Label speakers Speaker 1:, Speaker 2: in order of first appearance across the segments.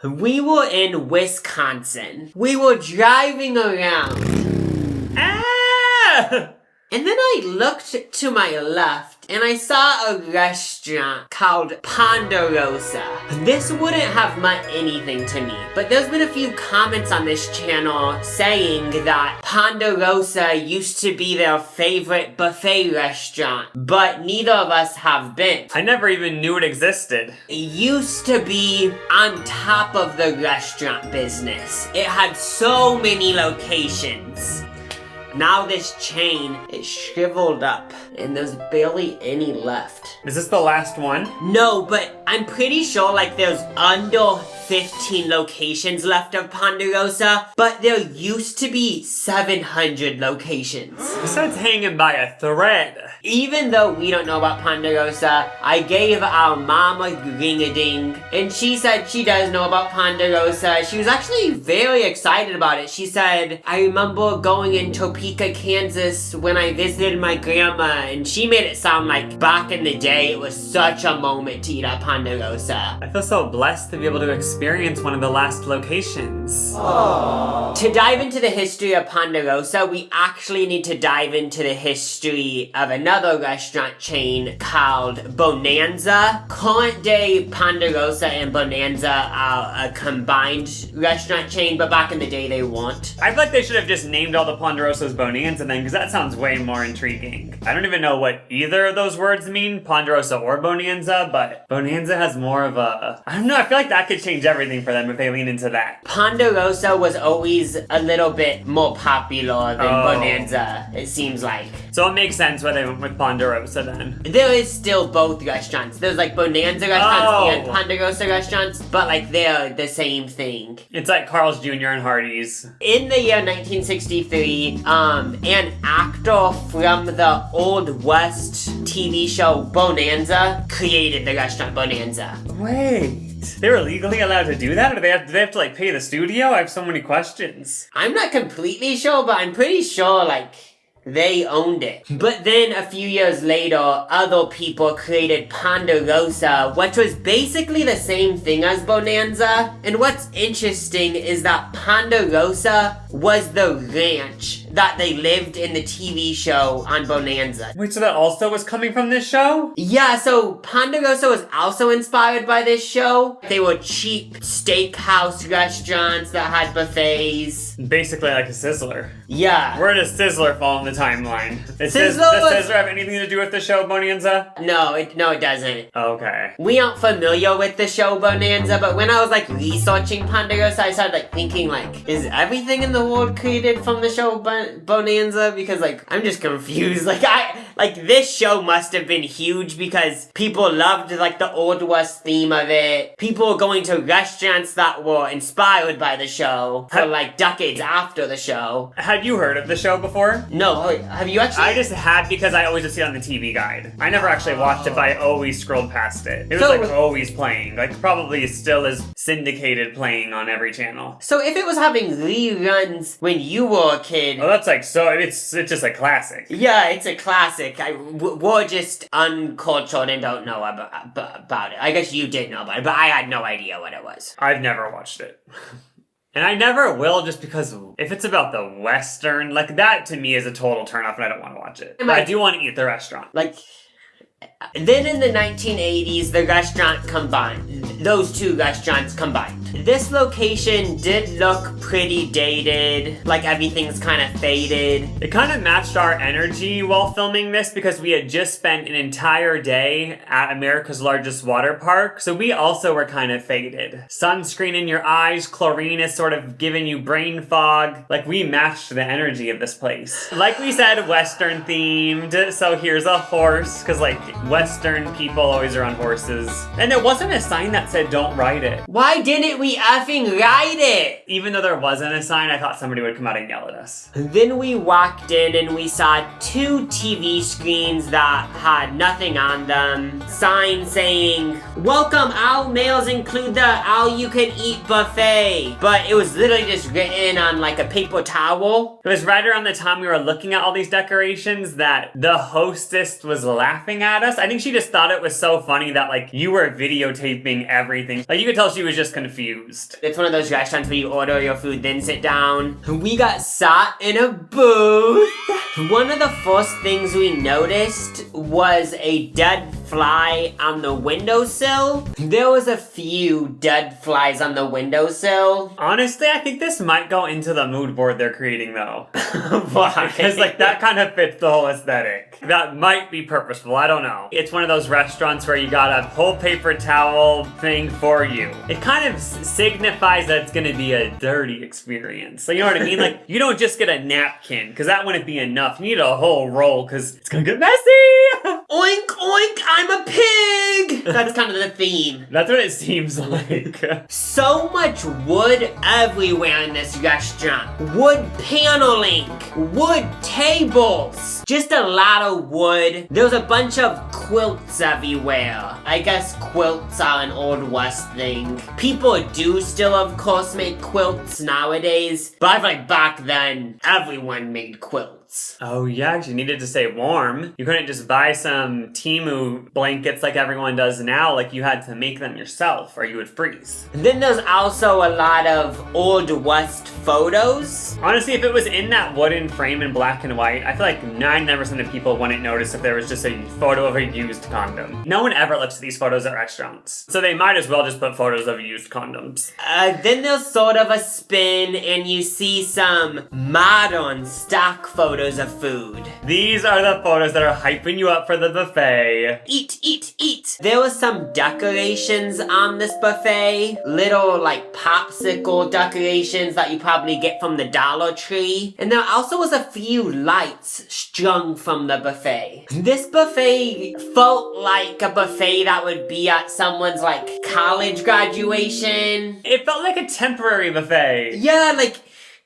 Speaker 1: We were in Wisconsin. We were driving around. And then I looked to my left and I saw a restaurant called Ponderosa. This wouldn't have meant anything to me, but there's been a few comments on this channel saying that Ponderosa used to be their favorite buffet restaurant, but neither of us have been.
Speaker 2: I never even knew it existed.
Speaker 1: It used to be on top of the restaurant business. It had so many locations. Now this chain is shriveled up and there's barely any left.
Speaker 2: Is this the last one?
Speaker 1: No, but I'm pretty sure like there's under 15 locations left of Ponderosa, but there used to be 700 locations.
Speaker 2: So it's hanging by a thread.
Speaker 1: Even though we don't know about Ponderosa, I gave our mom a ring-a-ding, and she said she does know about Ponderosa. She was actually very excited about it. She said, I remember going in Topeka, Kansas when I visited my grandma, and she made it sound like back in the day it was such a moment to eat at Ponderosa.
Speaker 2: I feel so blessed to be able to experience one of the last locations.
Speaker 1: Aww. To dive into the history of Ponderosa, we actually need to dive into the history of another restaurant chain called Bonanza. Current day Ponderosa and Bonanza are a combined restaurant chain, but back in the day they weren't.
Speaker 2: I feel like they should have just named all the Ponderosas Bonanza then, because that sounds way more intriguing. I don't even know what either of those words mean, Ponderosa or Bonanza, but Bonanza has more of a... I don't know, I feel like that could change everything for them if they lean into that.
Speaker 1: Ponderosa was always a little bit more popular than Bonanza, it seems like.
Speaker 2: So it makes sense why they went with Ponderosa then.
Speaker 1: There is still both restaurants. There's like Bonanza restaurants and Ponderosa restaurants, but like they're the same thing.
Speaker 2: It's like Carl's Jr. and Hardee's.
Speaker 1: In the year 1963, an actor from the Old West TV show Bonanza created the restaurant Bonanza.
Speaker 2: Wait. They were legally allowed to do that? Or do they have to like pay the studio? I have so many questions.
Speaker 1: I'm not completely sure, but I'm pretty sure like they owned it. But then a few years later, other people created Ponderosa, which was basically the same thing as Bonanza. And what's interesting is that Ponderosa was the ranch that they lived in the TV show on Bonanza.
Speaker 2: Wait, so that also was coming from this show?
Speaker 1: Yeah, so Ponderosa was also inspired by this show. They were cheap steakhouse restaurants that had buffets.
Speaker 2: Basically like a Sizzler.
Speaker 1: Yeah.
Speaker 2: Where does Sizzler fall in the timeline? Does
Speaker 1: Sizzler
Speaker 2: Sizzler have anything to do with the show Bonanza?
Speaker 1: No, it doesn't.
Speaker 2: Okay.
Speaker 1: We aren't familiar with the show Bonanza, but when I was like researching Ponderosa, I started like thinking like, is everything in the world created from the show Bonanza? Because like, I'm just confused. Like this show must have been huge because people loved like the Old West theme of it. People were going to restaurants that were inspired by the show for like decades after the show.
Speaker 2: Had you heard of the show before?
Speaker 1: No, have you actually?
Speaker 2: I just had because I always just see it on the TV guide. I never actually watched it, but I always scrolled past it. It was like always playing. Like probably still is syndicated playing on every channel.
Speaker 1: So if it was having reruns when you were a kid.
Speaker 2: Oh, that's like so. It's just a classic.
Speaker 1: Yeah, it's a classic. We're just uncultured and don't know about it. I guess you did know about it, but I had no idea what it was.
Speaker 2: I've never watched it. And I never will just because if it's about the Western, like that to me is a total turnoff and I don't want to watch it. But I do want to eat the restaurant.
Speaker 1: Like, then in the 1980s, the restaurant combined. Those two restaurants combined. This location did look pretty dated, like everything's kind of faded.
Speaker 2: It kind of matched our energy while filming this because we had just spent an entire day at America's largest water park, so we also were kind of faded. Sunscreen in your eyes, chlorine is sort of giving you brain fog. Like we matched the energy of this place. Like we said, Western themed, so here's a horse, because like Western people always are on horses. And there wasn't a sign that said don't ride it.
Speaker 1: Why didn't we effing ride it?
Speaker 2: Even though there wasn't a sign, I thought somebody would come out and yell at us.
Speaker 1: Then we walked in and we saw two TV screens that had nothing on them. Signs saying, welcome, all meals include the all-you-can-eat buffet. But it was literally just written on like a paper towel.
Speaker 2: It was right around the time we were looking at all these decorations that the hostess was laughing at at us. I think she just thought it was so funny that, like, you were videotaping everything. Like, you could tell she was just confused.
Speaker 1: It's one of those restaurants where you order your food, then sit down. We got sat in a booth. One of the first things we noticed was a dead fly on the windowsill. There was a few dead flies on the windowsill.
Speaker 2: Honestly, I think this might go into the mood board they're creating, though.
Speaker 1: Why?
Speaker 2: Because, like, that kind of fits the whole aesthetic. That might be purposeful, I don't know. It's one of those restaurants where you got a whole paper towel thing for you. It kind of signifies that it's gonna be a dirty experience. So you know what I mean? Like, you don't just get a napkin, because that wouldn't be enough. You need a whole roll, because it's gonna get messy!
Speaker 1: Oink, oink, I'm a pig! That's kind of the theme.
Speaker 2: That's what it seems like.
Speaker 1: So much wood everywhere in this restaurant. Wood paneling, wood tables, just a lot of wood. There was a bunch of quilts everywhere. I guess quilts are an Old West thing. People do still, of course, make quilts nowadays, but I feel like back then, everyone made quilts.
Speaker 2: Oh yeah, 'cause you needed to stay warm. You couldn't just buy some Temu blankets like everyone does now. Like, you had to make them yourself or you would freeze.
Speaker 1: And then there's also a lot of Old West photos.
Speaker 2: Honestly, if it was in that wooden frame in black and white, I feel like 99% of people wouldn't notice if there was just a photo of a used condom. No one ever looks at these photos at restaurants. So they might as well just put photos of used condoms.
Speaker 1: Then there's sort of a spin and you see some modern stock photos of food.
Speaker 2: These are the photos that are hyping you up for the buffet.
Speaker 1: Eat, eat, eat. There was some decorations on this buffet. Little, like, popsicle decorations that you probably get from the Dollar Tree. And there also was a few lights strung from the buffet. This buffet felt like a buffet that would be at someone's, like, college graduation.
Speaker 2: It felt like a temporary buffet.
Speaker 1: Yeah, like...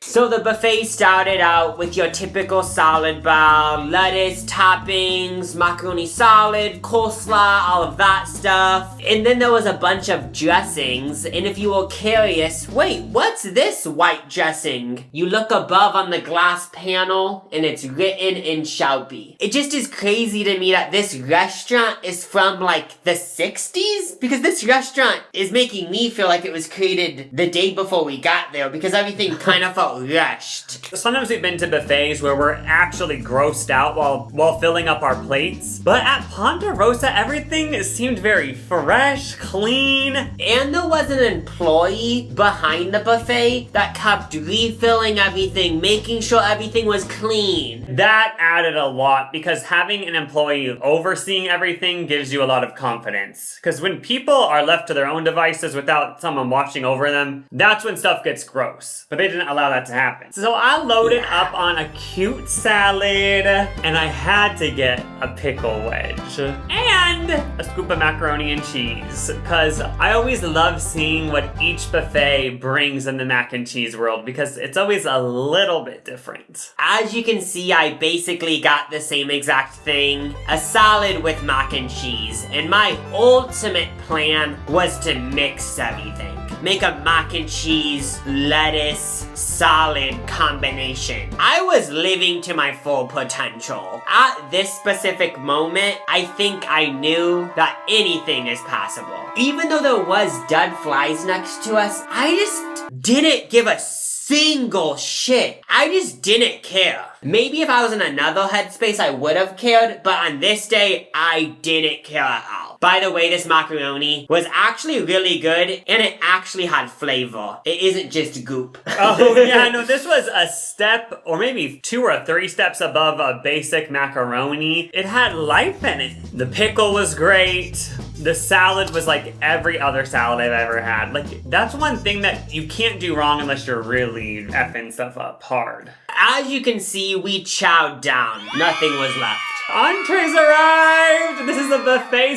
Speaker 1: So the buffet started out with your typical salad bar, lettuce, toppings, macaroni salad, coleslaw, all of that stuff. And then there was a bunch of dressings, and if you were curious, wait, what's this white dressing? You look above on the glass panel, and it's written in Sharpie. It just is crazy to me that this restaurant is from, like, the 60s? Because this restaurant is making me feel like it was created the day before we got there, because everything kind of felt rushed.
Speaker 2: Sometimes we've been to buffets where we're actually grossed out while filling up our plates. But at Ponderosa, everything seemed very fresh, clean.
Speaker 1: And there was an employee behind the buffet that kept refilling everything, making sure everything was clean.
Speaker 2: That added a lot because having an employee overseeing everything gives you a lot of confidence. Because when people are left to their own devices without someone watching over them, that's when stuff gets gross. But they didn't allow that to happen. So I loaded up on a cute salad and I had to get a pickle wedge and a scoop of macaroni and cheese because I always love seeing what each buffet brings in the mac and cheese world because it's always a little bit different.
Speaker 1: As you can see, I basically got the same exact thing, a salad with mac and cheese, and my ultimate plan was to mix everything. Make a mac and cheese, lettuce, salad combination. I was living to my full potential. At this specific moment, I think I knew that anything is possible. Even though there was dead flies next to us, I just didn't give a single shit. I just didn't care. Maybe if I was in another headspace, I would have cared, but on this day, I didn't care at all. By the way, this macaroni was actually really good, and it actually had flavor. It isn't just goop.
Speaker 2: Oh yeah, no, this was a step, or maybe 2 or 3 steps above a basic macaroni. It had life in it. The pickle was great. The salad was like every other salad I've ever had. Like, that's one thing that you can't do wrong unless you're really effing stuff up hard.
Speaker 1: As you can see, we chowed down. Nothing was left.
Speaker 2: Entrees arrived! This is a buffet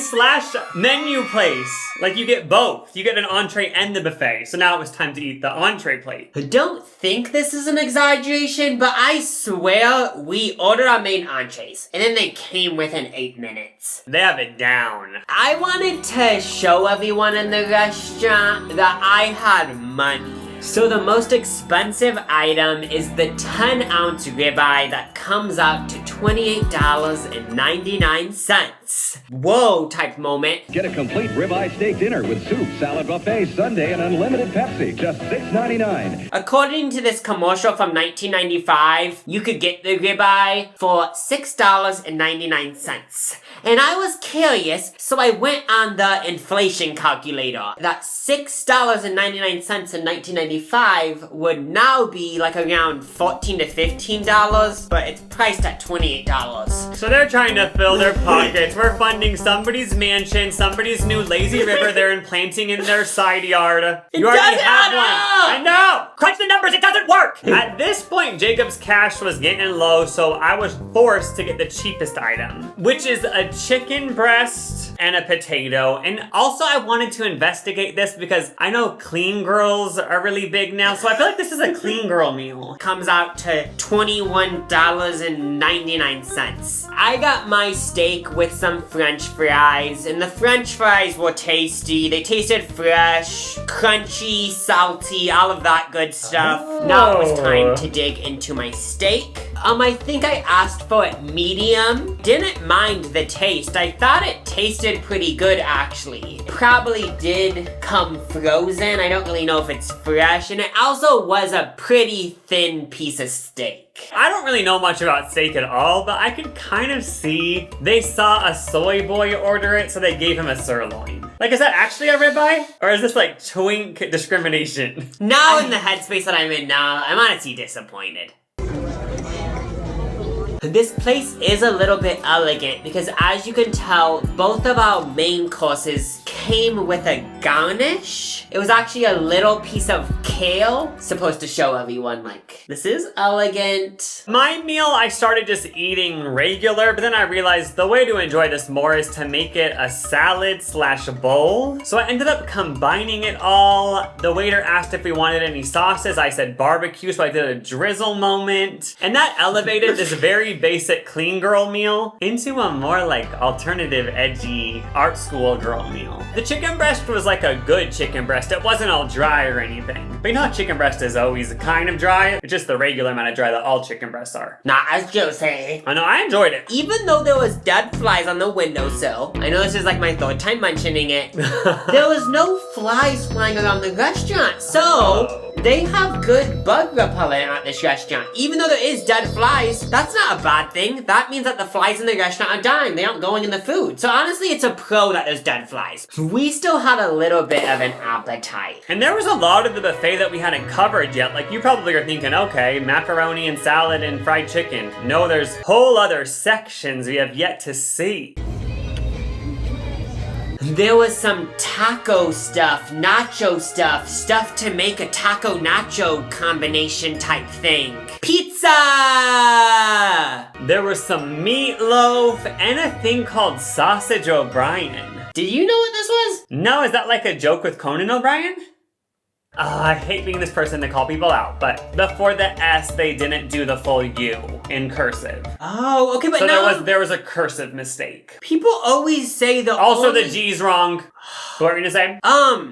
Speaker 2: / menu place. Like, you get both. You get an entree and the buffet. So now it was time to eat the entree plate.
Speaker 1: I don't think this is an exaggeration, but I swear we ordered our main entrees, and then they came within 8 minutes.
Speaker 2: They have it down.
Speaker 1: I wanted to show everyone in the restaurant that I had money. So the most expensive item is the 10-ounce ribeye that comes out to $28.99. cents. Whoa type moment.
Speaker 3: Get a complete ribeye steak dinner with soup, salad buffet, sundae, and unlimited Pepsi. Just $6.99.
Speaker 1: According to this commercial from 1995, you could get the ribeye for $6.99. And I was curious, so I went on the inflation calculator. That $6.99 in 1995 would now be like around $14 to $15, but it's priced at $28.
Speaker 2: So they're trying to fill their pockets. We're funding somebody's mansion, somebody's new lazy river they're implanting in their side yard. You already have one. I know! Crunch the numbers, it doesn't work! At this point, Jacob's cash was getting low, so I was forced to get the cheapest item, which is a chicken breast and a potato. And also I wanted to investigate this because I know clean girls are really big now, so I feel like this is a clean girl meal.
Speaker 1: Comes out to $21.99. I got my steak with some French fries, and the French fries were tasty. They tasted fresh, crunchy, salty, all of that good stuff. Now it was time to dig into my steak. I think I asked for it medium. Didn't mind the taste. I thought it tasted pretty good actually. Probably did come frozen. I don't really know if it's fresh. And it also was a pretty thin piece of steak.
Speaker 2: I don't really know much about steak at all, but I could kind of see they saw a soy boy order it, so they gave him a sirloin. Like, is that actually a ribeye? Or is this like twink discrimination?
Speaker 1: Now in the headspace that I'm in now, I'm honestly disappointed. This place is a little bit elegant because as you can tell, both of our main courses came with a garnish. It was actually a little piece of kale, supposed to show everyone like, this is elegant.
Speaker 2: My meal, I started just eating regular, but then I realized the way to enjoy this more is to make it a salad slash bowl. So I ended up combining it all. The waiter asked if we wanted any sauces. I said barbecue, so I did a drizzle moment. And that elevated this very basic clean girl meal into a more like alternative, edgy art school girl meal. The chicken breast was like a good chicken breast. It wasn't all dry or anything. But you know how chicken breast is always kind of dry? It's just the regular amount of dry that all chicken breasts are.
Speaker 1: Nah, I was gonna say.
Speaker 2: I know, I enjoyed it.
Speaker 1: Even though there was dead flies on the windowsill, I know this is like my third time mentioning it, there was no flies flying around the restaurant. So, they have good bug repellent at this restaurant. Even though there is dead flies, that's not a bad thing. That means that the flies in the restaurant are dying. They aren't going in the food. So honestly, it's a pro that there's dead flies. We still had a little bit of an appetite.
Speaker 2: And there was a lot of the buffet that we hadn't covered yet. Like, you probably are thinking, okay, macaroni and salad and fried chicken. No, there's whole other sections we have yet to see.
Speaker 1: There was some taco stuff, nacho stuff, stuff to make a taco nacho combination type thing. Pizza!
Speaker 2: There was some meatloaf and a thing called Sausage O'Brien.
Speaker 1: Did you know what this was?
Speaker 2: No, is that like a joke with Conan O'Brien? I hate being this person to call people out, but before the S, they didn't do the full U in cursive.
Speaker 1: Oh, okay, but
Speaker 2: so
Speaker 1: no.
Speaker 2: there was a cursive mistake.
Speaker 1: People always say the
Speaker 2: Also,
Speaker 1: only...
Speaker 2: the G's wrong. What were you gonna say?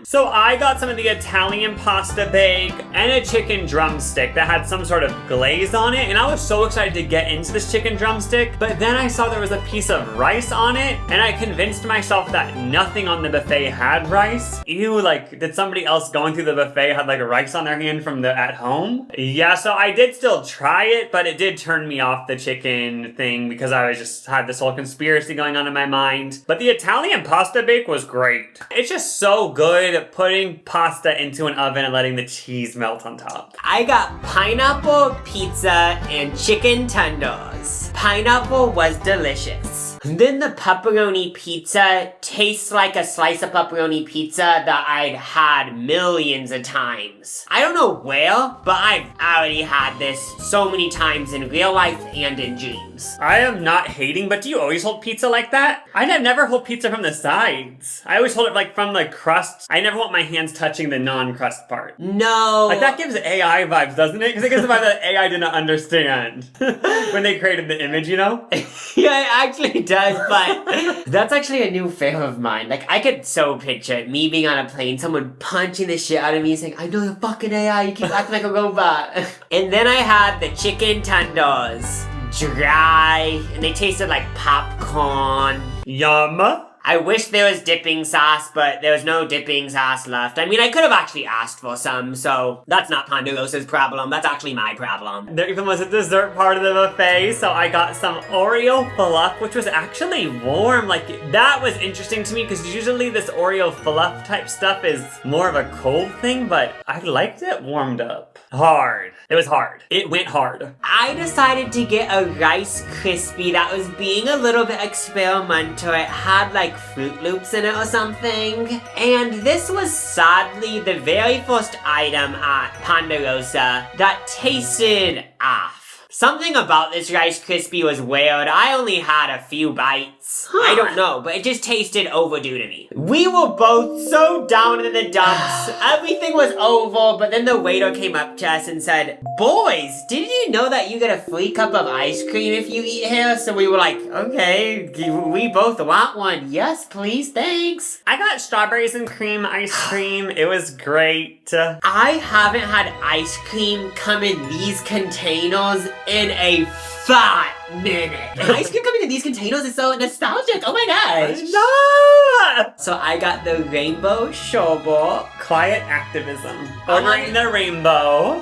Speaker 2: So I got some of the Italian pasta bake and a chicken drumstick that had some sort of glaze on it, and I was so excited to get into this chicken drumstick, but then I saw there was a piece of rice on it, and I convinced myself that nothing on the buffet had rice. Ew, like, did somebody else going through the buffet had like rice on their hand from the at home? Yeah, so I did still try it, but it did turn me off the chicken thing because I was just had this whole conspiracy going on in my mind. But the Italian pasta bake was great. It's just so good at putting pasta into an oven and letting the cheese melt on top.
Speaker 1: I got pineapple pizza and chicken tenders. Pineapple was delicious. Then the pepperoni pizza tastes like a slice of pepperoni pizza that I'd had millions of times. I don't know where, but I've already had this so many times in real life and in dreams.
Speaker 2: I am not hating, but do you always hold pizza like that? I never hold pizza from the sides. I always hold it like from the crust. I never want my hands touching the non-crust part.
Speaker 1: No.
Speaker 2: Like that gives AI vibes, doesn't it? Because it gives the vibe that AI did not understand when they created the image, you know?
Speaker 1: Yeah, it actually does, but that's actually a new favorite of mine. Like, I could so picture it, me being on a plane, someone punching the shit out of me saying, I know you're fucking AI, you keep acting like a robot. And then I had the chicken tenders. Dry, and they tasted like popcorn.
Speaker 2: Yum.
Speaker 1: I wish there was dipping sauce, but there was no dipping sauce left. I mean, I could have actually asked for some, so that's not Ponderosa's problem. That's actually my problem.
Speaker 2: There even was a dessert part of the buffet, so I got some Oreo fluff, which was actually warm. Like, that was interesting to me, because usually this Oreo fluff type stuff is more of a cold thing, but I liked it warmed up. Hard. It was hard. It went hard.
Speaker 1: I decided to get a Rice Krispie that was being a little bit experimental. It had like Fruit Loops in it or something. And this was sadly the very first item at Ponderosa that tasted off. Something about this Rice Krispie was weird. I only had a few bites. I don't know, but it just tasted overdue to me. We were both so down in the dumps. Everything was over, but then the waiter came up to us and said, "Boys, did you know that you get a free cup of ice cream if you eat here?" So we were like, okay, we both want one. Yes, please, thanks.
Speaker 2: I got strawberries and cream ice cream. It was great.
Speaker 1: I haven't had ice cream come in these containers in a fat minute. Ice cream coming in these containers is so nostalgic. Oh my gosh.
Speaker 2: No!
Speaker 1: So I got the rainbow sherbet.
Speaker 2: Quiet activism. Ordering the rainbow.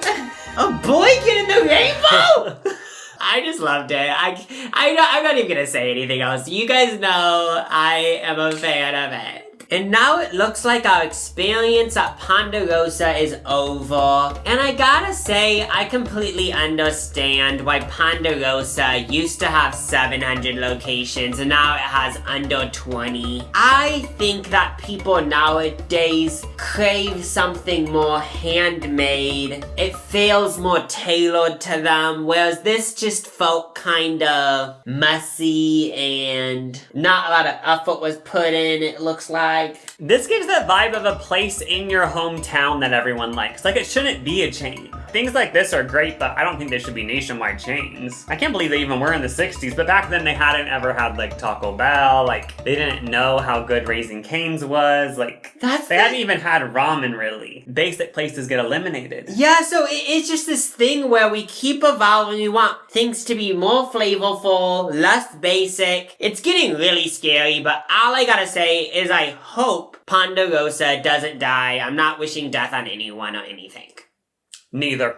Speaker 1: A boy getting the rainbow! I just loved it. I'm not even gonna say anything else. You guys know I am a fan of it. And now it looks like our experience at Ponderosa is over. And I gotta say, I completely understand why Ponderosa used to have 700 locations and now it has under 20. I think that people nowadays crave something more handmade. It feels more tailored to them, whereas this just felt kinda messy and not a lot of effort was put in, it looks like.
Speaker 2: This gives that vibe of a place in your hometown that everyone likes. Like, it shouldn't be a chain. Things like this are great, but I don't think they should be nationwide chains. I can't believe they even were in the 60s, but back then they hadn't ever had, like, Taco Bell. Like, they didn't know how good Raising Cane's was. Like, they hadn't even had ramen, really. Basic places get eliminated.
Speaker 1: Yeah, so it's just this thing where we keep evolving. We want things to be more flavorful, less basic. It's getting really scary, but all I gotta say is I hope Ponderosa doesn't die. I'm not wishing death on anyone or anything.
Speaker 2: Neither.